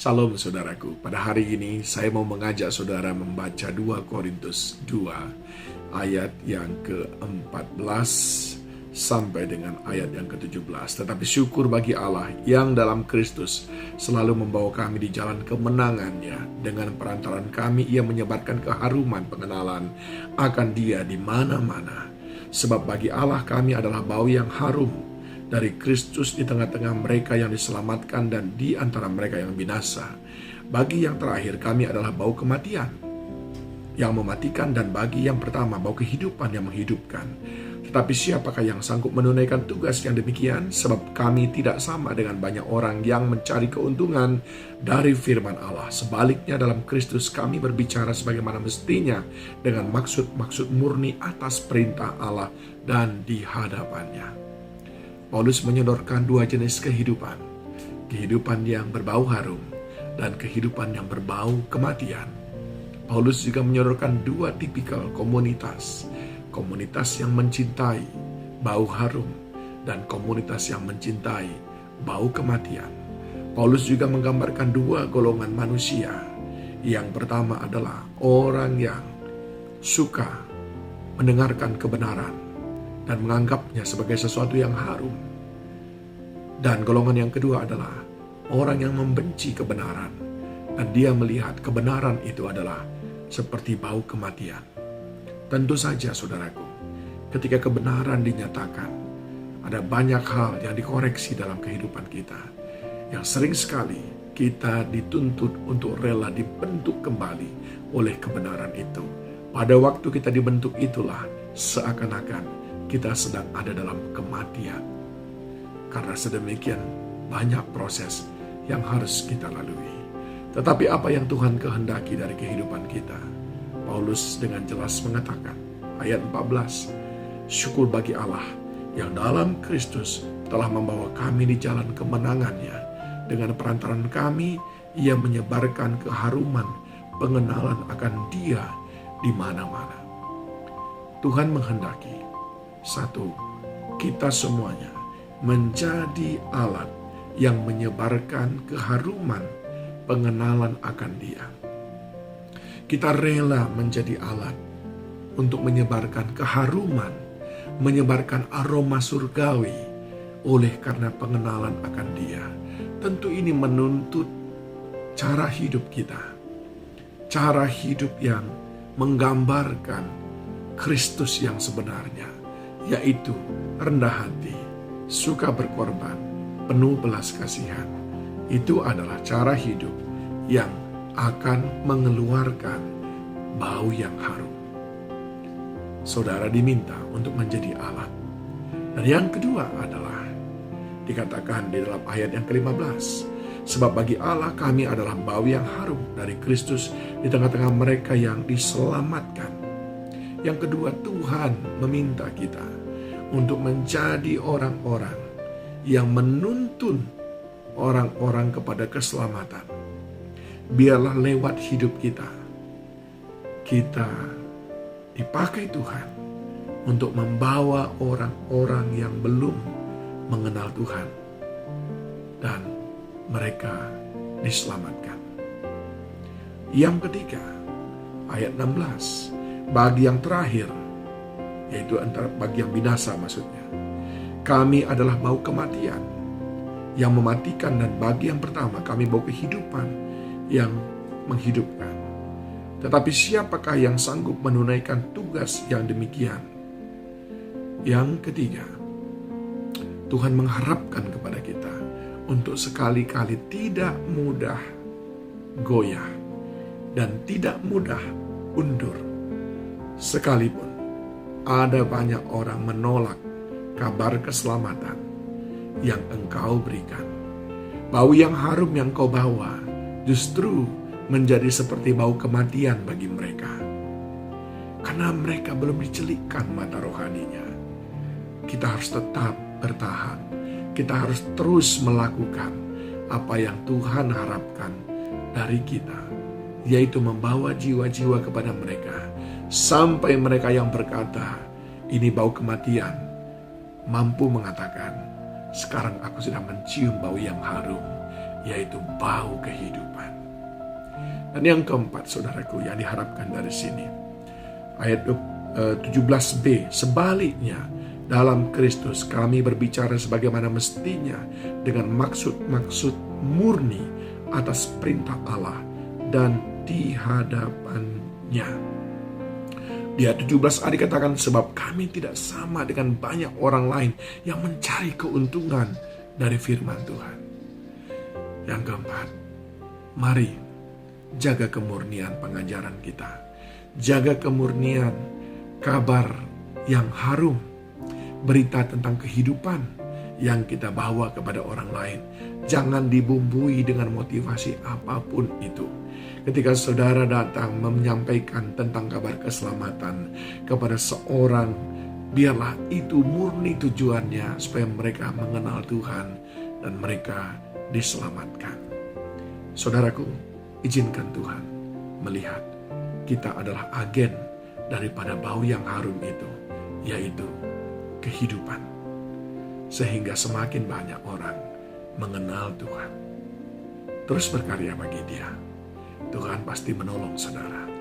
Shalom saudaraku, pada hari ini saya mau mengajak saudara membaca 2 Korintus 2 ayat yang ke-14 sampai dengan ayat yang ke-17. Tetapi syukur bagi Allah yang dalam Kristus selalu membawa kami di jalan kemenangannya. Dengan perantaran kami ia menyebarkan keharuman pengenalan akan Dia di mana-mana. Sebab bagi Allah kami adalah bau yang harum dari Kristus di tengah-tengah mereka yang diselamatkan dan di antara mereka yang binasa. Bagi yang terakhir kami adalah bau kematian yang mematikan, dan bagi yang pertama bau kehidupan yang menghidupkan. Tetapi siapakah yang sanggup menunaikan tugas yang demikian? Sebab kami tidak sama dengan banyak orang yang mencari keuntungan dari firman Allah. Sebaliknya dalam Kristus kami berbicara sebagaimana mestinya dengan maksud-maksud murni atas perintah Allah dan di hadapannya. Paulus menyodorkan dua jenis kehidupan. Kehidupan yang berbau harum dan kehidupan yang berbau kematian. Paulus juga menyodorkan dua tipikal komunitas. Komunitas yang mencintai bau harum dan komunitas yang mencintai bau kematian. Paulus juga menggambarkan dua golongan manusia. Yang pertama adalah orang yang suka mendengarkan kebenaran dan menganggapnya sebagai sesuatu yang harum. Dan golongan yang kedua adalah orang yang membenci kebenaran, dan dia melihat kebenaran itu adalah seperti bau kematian. Tentu saja saudaraku, ketika kebenaran dinyatakan, ada banyak hal yang dikoreksi dalam kehidupan kita, yang sering sekali kita dituntut untuk rela dibentuk kembali oleh kebenaran itu. Pada waktu kita dibentuk itulah seakan-akan kita sedang ada dalam kematian. Karena sedemikian banyak proses yang harus kita lalui. Tetapi apa yang Tuhan kehendaki dari kehidupan kita? Paulus dengan jelas mengatakan, ayat 14, syukur bagi Allah yang dalam Kristus telah membawa kami di jalan kemenangannya. Dengan perantaran kami, ia menyebarkan keharuman pengenalan akan Dia di mana-mana. Tuhan menghendaki, satu, kita semuanya menjadi alat yang menyebarkan keharuman pengenalan akan Dia. Kita rela menjadi alat untuk menyebarkan keharuman, menyebarkan aroma surgawi oleh karena pengenalan akan Dia. Tentu ini menuntut cara hidup kita. Cara hidup yang menggambarkan Kristus yang sebenarnya, yaitu rendah hati, suka berkorban, penuh belas kasihan. Itu adalah cara hidup yang akan mengeluarkan bau yang harum. Saudara diminta untuk menjadi alat. Dan yang kedua adalah dikatakan di dalam ayat yang ke-15, sebab bagi Allah kami adalah bau yang harum dari Kristus di tengah-tengah mereka yang diselamatkan. Yang kedua, Tuhan meminta kita untuk menjadi orang-orang yang menuntun orang-orang kepada keselamatan. Biarlah lewat hidup kita dipakai Tuhan untuk membawa orang-orang yang belum mengenal Tuhan dan mereka diselamatkan. Yang ketiga, ayat 16, bagi yang terakhir, yaitu antara bagi yang binasa maksudnya, kami adalah bau kematian yang mematikan, dan bagi yang pertama kami bau kehidupan yang menghidupkan. Tetapi siapakah yang sanggup menunaikan tugas yang demikian? Yang ketiga, Tuhan mengharapkan kepada kita untuk sekali-kali tidak mudah goyah dan tidak mudah undur. Sekalipun ada banyak orang menolak kabar keselamatan yang engkau berikan, bau yang harum yang kau bawa justru menjadi seperti bau kematian bagi mereka. Karena mereka belum dicelikkan mata rohaninya. Kita harus tetap bertahan. Kita harus terus melakukan apa yang Tuhan harapkan dari kita, yaitu membawa jiwa-jiwa kepada mereka. Sampai mereka yang berkata, ini bau kematian, mampu mengatakan, sekarang aku sedang mencium bau yang harum, yaitu bau kehidupan. Dan yang keempat, saudaraku, yang diharapkan dari sini, ayat 17b, sebaliknya dalam Kristus kami berbicara sebagaimana mestinya dengan maksud-maksud murni atas perintah Allah dan di hadapannya. Di ayat 17a dikatakan, sebab kami tidak sama dengan banyak orang lain yang mencari keuntungan dari firman Tuhan. Yang keempat, mari jaga kemurnian pengajaran kita. Jaga kemurnian kabar yang harum, berita tentang kehidupan yang kita bawa kepada orang lain. Jangan dibumbui dengan motivasi apapun itu. Ketika saudara datang menyampaikan tentang kabar keselamatan kepada seorang, biarlah itu murni tujuannya supaya mereka mengenal Tuhan dan mereka diselamatkan. Saudaraku, izinkan Tuhan melihat kita adalah agen daripada bau yang harum itu, yaitu kehidupan. Sehingga semakin banyak orang mengenal Tuhan. Terus berkarya bagi Dia. Tuhan pasti menolong saudara.